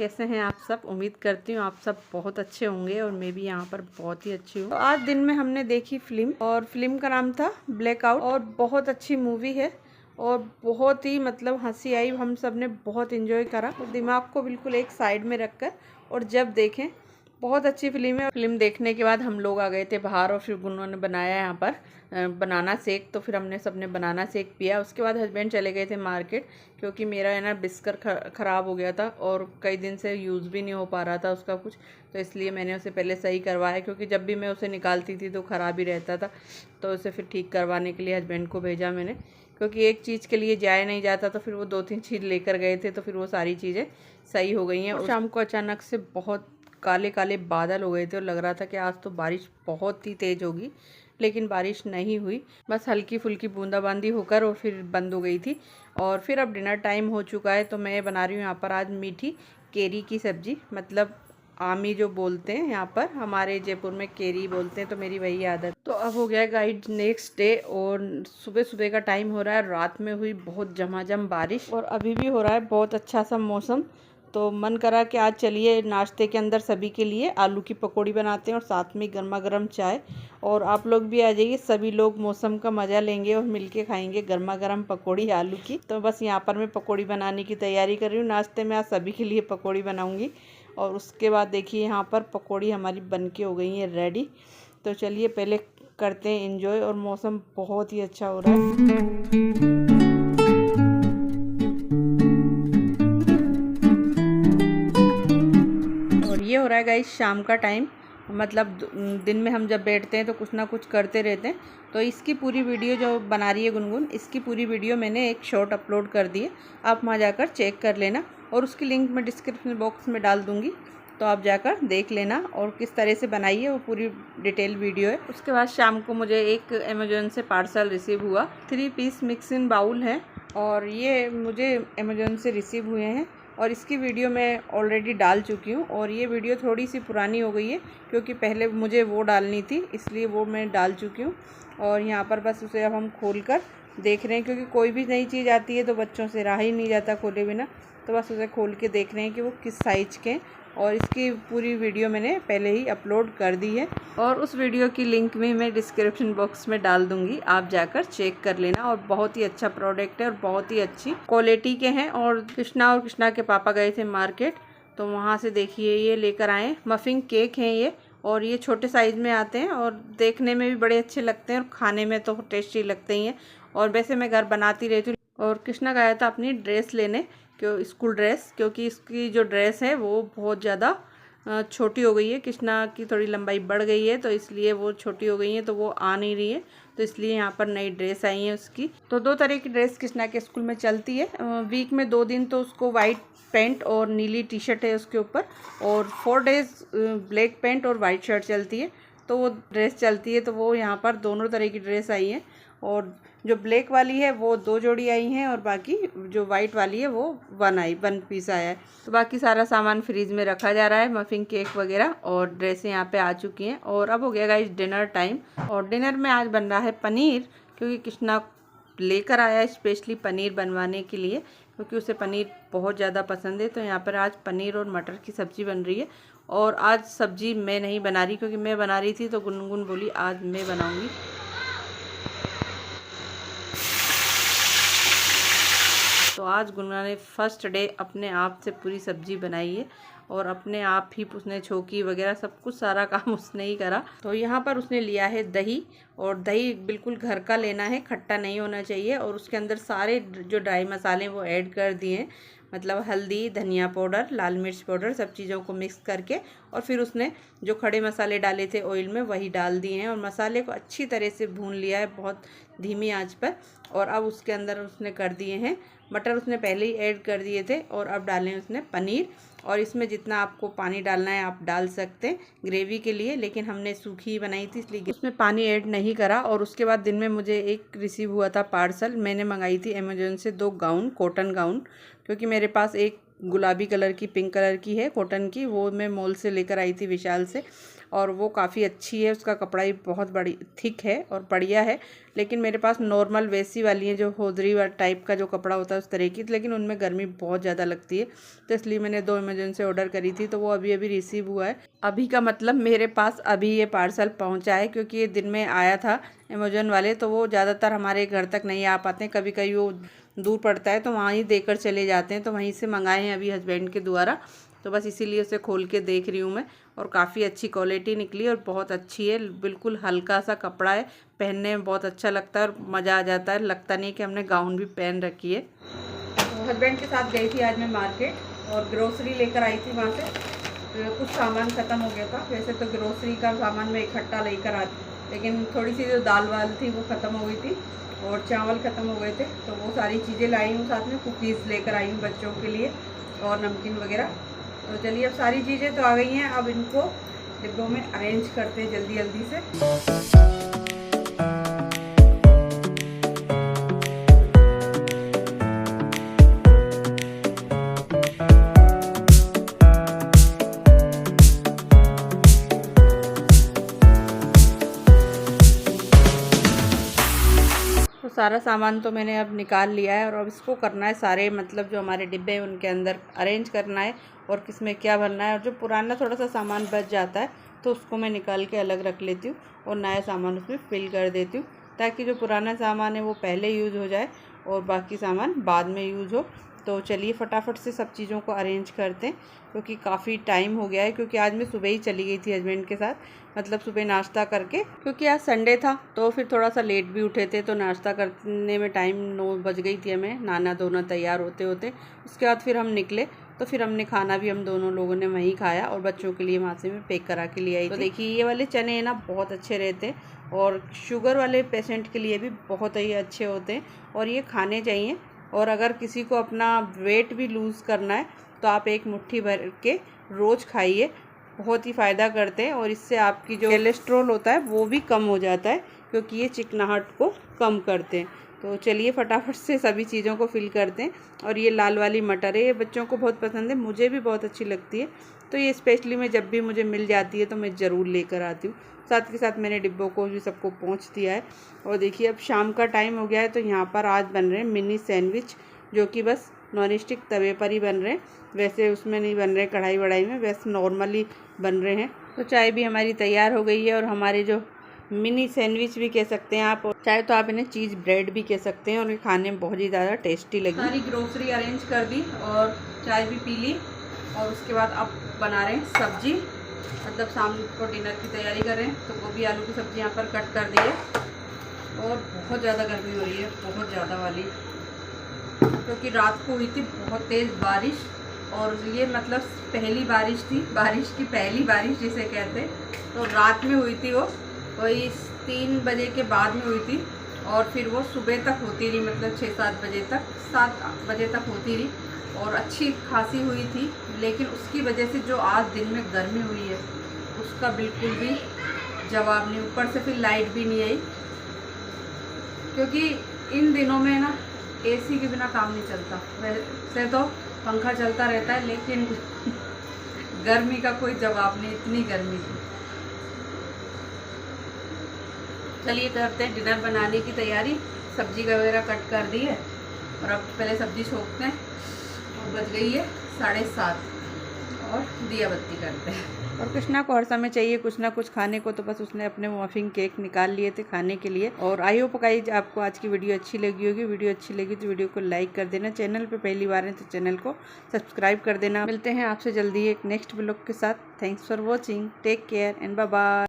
कैसे हैं आप सब। उम्मीद करती हूँ आप सब बहुत अच्छे होंगे और मैं भी यहाँ पर बहुत ही अच्छी हूँ। तो आज दिन में हमने देखी फिल्म और फिल्म का नाम था ब्लैकआउट और बहुत अच्छी मूवी है और बहुत ही मतलब हंसी आई। हम सब ने बहुत एंजॉय करा तो दिमाग को बिल्कुल एक साइड में रखकर और जब देखें बहुत अच्छी फिल्म है। फिल्म देखने के बाद हम लोग आ गए थे बाहर और फिर उन्होंने बनाया यहाँ पर बनाना शेक, तो फिर हमने सबने बनाना शेक पिया। उसके बाद हस्बैंड चले गए थे मार्केट क्योंकि मेरा है ना बिस्कर ख़राब हो गया था और कई दिन से यूज़ भी नहीं हो पा रहा था उसका कुछ, तो इसलिए मैंने उसे पहले सही करवाया क्योंकि जब भी मैं उसे निकालती थी तो ख़राब ही रहता था। तो उसे फिर ठीक करवाने के लिए हस्बैंड को भेजा मैंने, क्योंकि एक चीज़ के लिए जाया नहीं जाता। तो फिर वो 2-3 चीज़ लेकर गए थे तो फिर वो सारी चीज़ें सही हो गई हैं। और शाम को अचानक से बहुत काले काले बादल हो गए थे और लग रहा था कि आज तो बारिश बहुत ही तेज़ होगी, लेकिन बारिश नहीं हुई। बस हल्की फुल्की बूंदाबांदी होकर और फिर बंद हो गई थी। और फिर अब डिनर टाइम हो चुका है तो मैं बना रही हूँ यहाँ पर आज मीठी केरी की सब्ज़ी, मतलब आमी जो बोलते हैं यहाँ पर, हमारे जयपुर में केरी बोलते हैं, तो मेरी वही आदत। तो अब हो गया गाइड नेक्स्ट डे और सुबह सुबह का टाइम हो रहा है। रात में हुई बहुत झमाझम बारिश और अभी भी हो रहा है बहुत अच्छा सा मौसम। तो मन करा कि आज चलिए नाश्ते के अंदर सभी के लिए आलू की पकौड़ी बनाते हैं और साथ में गर्मा गर्म चाय। और आप लोग भी आ जाइए, सभी लोग मौसम का मज़ा लेंगे और मिलके खाएंगे गर्मा गर्म पकौड़ी आलू की। तो बस यहाँ पर मैं पकौड़ी बनाने की तैयारी कर रही हूँ। नाश्ते में आज सभी के लिए पकौड़ी बनाऊँगी और उसके बाद देखिए यहाँ पर पकौड़ी हमारी बन के हो गई है रेडी। तो चलिए पहले करते हैं एंजॉय और मौसम बहुत ही अच्छा हो रहा है। ये हो रहा है गाइस शाम का टाइम, मतलब दिन में हम जब बैठते हैं तो कुछ ना कुछ करते रहते हैं। तो इसकी पूरी वीडियो जो बना रही है गुनगुन, इसकी पूरी वीडियो मैंने एक शॉर्ट अपलोड कर दी है, आप वहाँ जाकर चेक कर लेना और उसकी लिंक मैं डिस्क्रिप्शन बॉक्स में डाल दूँगी, तो आप जाकर देख लेना और किस तरह से बनाई है वो पूरी डिटेल वीडियो है। उसके बाद शाम को मुझे एक अमेज़ोन से पार्सल रिसीव हुआ, 3 पीस मिक्सिंग बाउल है और ये मुझे अमेज़ोन से रिसीव हुए हैं और इसकी वीडियो मैं ऑलरेडी डाल चुकी हूँ। और ये वीडियो थोड़ी सी पुरानी हो गई है क्योंकि पहले मुझे वो डालनी थी, इसलिए वो मैं डाल चुकी हूँ। और यहाँ पर बस उसे अब हम खोल कर देख रहे हैं, क्योंकि कोई भी नई चीज़ आती है तो बच्चों से रहा ही नहीं जाता खोले बिना, तो बस उसे खोल के देख रहे हैं कि वो किस साइज़ के हैं। और इसकी पूरी वीडियो मैंने पहले ही अपलोड कर दी है और उस वीडियो की लिंक भी मैं डिस्क्रिप्शन बॉक्स में डाल दूंगी, आप जाकर चेक कर लेना। और बहुत ही अच्छा प्रोडक्ट है और बहुत ही अच्छी क्वालिटी के हैं। और कृष्णा के पापा गए थे मार्केट, तो वहाँ से देखिए ये लेकर आए मफिन केक हैं ये, और ये छोटे साइज़ में आते हैं और देखने में भी बड़े अच्छे लगते हैं और खाने में तो टेस्टी लगते ही हैं। और वैसे मैं घर बनाती रहती हूँ। और कृष्णा गया था अपनी ड्रेस लेने, क्यों स्कूल ड्रेस, क्योंकि इसकी जो ड्रेस है वो बहुत ज़्यादा छोटी हो गई है। कृष्णा की थोड़ी लंबाई बढ़ गई है तो इसलिए वो छोटी हो गई है, तो वो आ नहीं रही है, तो इसलिए यहाँ पर नई ड्रेस आई है उसकी। तो 2 तरह की ड्रेस कृष्णा के स्कूल में चलती है, वीक में 2 दिन तो उसको वाइट पैंट और नीली टी शर्ट है उसके ऊपर, और 4 डेज ब्लैक पैंट और वाइट शर्ट चलती है, तो वो ड्रेस चलती है। तो वो यहाँ पर दोनों तरह की ड्रेस आई है और जो ब्लैक वाली है वो 2 जोड़ी आई हैं और बाकी जो वाइट वाली है वो 1 पीस आया है। तो बाकी सारा सामान फ्रीज में रखा जा रहा है, मफिन केक वगैरह, और ड्रेसें यहाँ पे आ चुकी हैं। और अब हो गया गाइस डिनर टाइम, और डिनर में आज बन रहा है पनीर, क्योंकि कृष्णा लेकर आया है स्पेशली पनीर बनवाने के लिए, क्योंकि उसे पनीर बहुत ज़्यादा पसंद है। तो यहाँ पर आज पनीर और मटर की सब्ज़ी बन रही है। और आज सब्ज़ी मैं नहीं बना रही, क्योंकि मैं बना रही थी तो गुनगुन बोली आज मैं बनाऊँगी। तो आज गुनगुन ने फर्स्ट डे अपने आप से पूरी सब्जी बनाई है और अपने आप ही उसने छोकी वगैरह सब कुछ सारा काम उसने ही करा। तो यहाँ पर उसने लिया है दही, और दही बिल्कुल घर का लेना है, खट्टा नहीं होना चाहिए। और उसके अंदर सारे जो ड्राई मसाले वो ऐड कर दिए हैं, मतलब हल्दी, धनिया पाउडर, लाल मिर्च पाउडर, सब चीज़ों को मिक्स करके, और फिर उसने जो खड़े मसाले डाले थे ऑयल में वही डाल दिए हैं और मसाले को अच्छी तरह से भून लिया है बहुत धीमी आंच पर। और अब उसके अंदर उसने कर दिए हैं मटर, उसने पहले ही ऐड कर दिए थे, और अब डालें उसने पनीर। और इसमें जितना आपको पानी डालना है आप डाल सकते हैं ग्रेवी के लिए, लेकिन हमने सूखी बनाई थी इसलिए उसमें पानी ऐड नहीं करा। और उसके बाद दिन में मुझे एक रिसीव हुआ था पार्सल, मैंने मंगाई थी अमेज़ोन से 2 गाउन, कॉटन गाउन, क्योंकि मेरे पास एक गुलाबी कलर की, पिंक कलर की है कॉटन की, वो मैं मॉल से लेकर आई थी विशाल से। और वो काफ़ी अच्छी है, उसका कपड़ा भी बहुत बड़ी थिक है और बढ़िया है। लेकिन मेरे पास नॉर्मल वैसी वाली है जो होजरी वाला टाइप का जो कपड़ा होता है उस तरह की, लेकिन उनमें गर्मी बहुत ज़्यादा लगती है, तो इसलिए मैंने 2 अमेज़न से ऑर्डर करी थी, तो वो अभी अभी रिसीव हुआ है। अभी का मतलब मेरे पास अभी ये पार्सल पहुँचा है, क्योंकि ये दिन में आया था अमेज़न वाले, तो वो ज़्यादातर हमारे घर तक नहीं आ पाते हैं, कभी कभी वो दूर पड़ता है तो वहाँ ही देकर चले जाते हैं, तो वहीं से मंगाए हैं अभी हस्बैंड के द्वारा। तो बस इसीलिए उसे खोल के देख रही हूँ मैं, और काफ़ी अच्छी क्वालिटी निकली और बहुत अच्छी है। बिल्कुल हल्का सा कपड़ा है, पहनने में बहुत अच्छा लगता है और मज़ा आ जाता है, लगता नहीं कि हमने गाउन भी पहन रखी है। तो हस्बैंड के साथ गई थी आज मैं मार्केट और ग्रोसरी लेकर आई थी वहाँ से। कुछ सामान ख़त्म हो गया था, वैसे तो ग्रोसरी का सामान मैं इकट्ठा लेकर आती, लेकिन थोड़ी सी जो दाल वाल थी वो ख़त्म हो गई थी और चावल ख़त्म हो गए थे, तो वो सारी चीज़ें लाई हूँ। साथ में कुकीज़ लेकर आई हूँ बच्चों के लिए और नमकीन वगैरह। तो चलिए, अब सारी चीज़ें तो आ गई हैं, अब इनको डिब्बों में अरेंज करते हैं जल्दी जल्दी से। तो सारा सामान तो मैंने अब निकाल लिया है और अब इसको करना है सारे, मतलब जो हमारे डिब्बे हैं उनके अंदर अरेंज करना है और किसमें क्या भरना है। और जो पुराना थोड़ा सा सामान बच जाता है तो उसको मैं निकाल के अलग रख लेती हूँ और नया सामान उसमें फिल कर देती हूँ, ताकि जो पुराना सामान है वो पहले यूज़ हो जाए और बाकी सामान बाद में यूज़ हो। तो चलिए फटाफट से सब चीज़ों को अरेंज करते हैं, क्योंकि काफ़ी टाइम हो गया है, क्योंकि आज मैं सुबह ही चली गई थी हस्बैंड के साथ, मतलब सुबह नाश्ता करके, क्योंकि आज संडे था तो फिर थोड़ा सा लेट भी उठे थे, तो नाश्ता करने में टाइम 9 बज गई थी हमें, नहाना धोना तैयार होते होते। उसके बाद फिर हम निकले, तो फिर हमने खाना भी हम दोनों लोगों ने वहीं खाया और बच्चों के लिए वहाँ से मैं पैक करा के ले आई। तो देखिए ये वाले चने हैं ना, बहुत अच्छे रहते हैं और शुगर वाले पेशेंट के लिए भी बहुत ही अच्छे होते हैं और ये खाने चाहिए। और अगर किसी को अपना वेट भी लूज़ करना है तो आप एक मुट्ठी भर के रोज़ खाइए, बहुत ही फ़ायदा करते हैं और इससे आपकी जो कोलेस्ट्रॉल होता है वो भी कम हो जाता है, क्योंकि ये चिकनाहट को कम करते हैं। तो चलिए फटाफट से सभी चीज़ों को फिल करते हैं। और ये लाल वाली मटर है, ये बच्चों को बहुत पसंद है, मुझे भी बहुत अच्छी लगती है, तो ये स्पेशली मैं जब भी मुझे मिल जाती है तो मैं ज़रूर लेकर आती हूँ। साथ के साथ मैंने डिब्बों को भी सबको पहुँच दिया है। और देखिए अब शाम का टाइम हो गया है, तो यहाँ पर आज बन रहे हैं मिनी सैंडविच, जो कि बस नॉन स्टिक तवे पर ही बन रहे हैं, वैसे उसमें नहीं बन रहे कढ़ाई वढ़ाई में, वैसे नॉर्मली बन रहे हैं। तो चाय भी हमारी तैयार हो गई है और हमारे जो मिनी सैंडविच भी कह सकते हैं आप, चाहे तो आप इन्हें चीज़ ब्रेड भी कह सकते हैं, और ये खाने में बहुत ही ज़्यादा टेस्टी लगी। सारी ग्रोसरी अरेंज कर दी और चाय भी पी ली, और उसके बाद अब बना रहे हैं सब्जी, मतलब शाम को डिनर की तैयारी कर रहे हैं। तो गोभी आलू की सब्ज़ी यहाँ पर कट कर दी है और बहुत ज़्यादा गर्मी हो रही है, बहुत ज़्यादा वाली, क्योंकि रात को हुई थी बहुत तेज़ बारिश, और ये मतलब पहली बारिश थी, बारिश की पहली बारिश जिसे कहते हैं। तो रात में हुई थी वो, वही 3 बजे के बाद में हुई थी, और फिर वो सुबह तक होती रही, मतलब 6-7 बजे तक, 7 बजे तक होती रही और अच्छी खासी हुई थी। लेकिन उसकी वजह से जो आज दिन में गर्मी हुई है उसका बिल्कुल भी जवाब नहीं। ऊपर से फिर लाइट भी नहीं आई, क्योंकि इन दिनों में ना एसी के बिना काम नहीं चलता। वैसे तो पंखा चलता रहता है, लेकिन गर्मी का कोई जवाब नहीं, इतनी गर्मी थी। चलिए करते हैं डिनर बनाने की तैयारी। सब्जी वगैरह कट कर दी है और अब पहले सब्जी छोंकते हैं, और बज गई है 7:30 और दिया बत्ती करते हैं। और कृष्णा को हर समय चाहिए कुछ ना कुछ खाने को, तो बस उसने अपने मफिन केक निकाल लिए थे खाने के लिए। और आई होप गाइस आपको आज की वीडियो अच्छी लगी होगी। वीडियो अच्छी लगी तो वीडियो को लाइक कर देना, चैनल पे पहली बार है तो चैनल को सब्सक्राइब कर देना। मिलते हैं आपसे जल्दी एक नेक्स्ट ब्लॉग के साथ। Thanks for watching, take care and bye bye.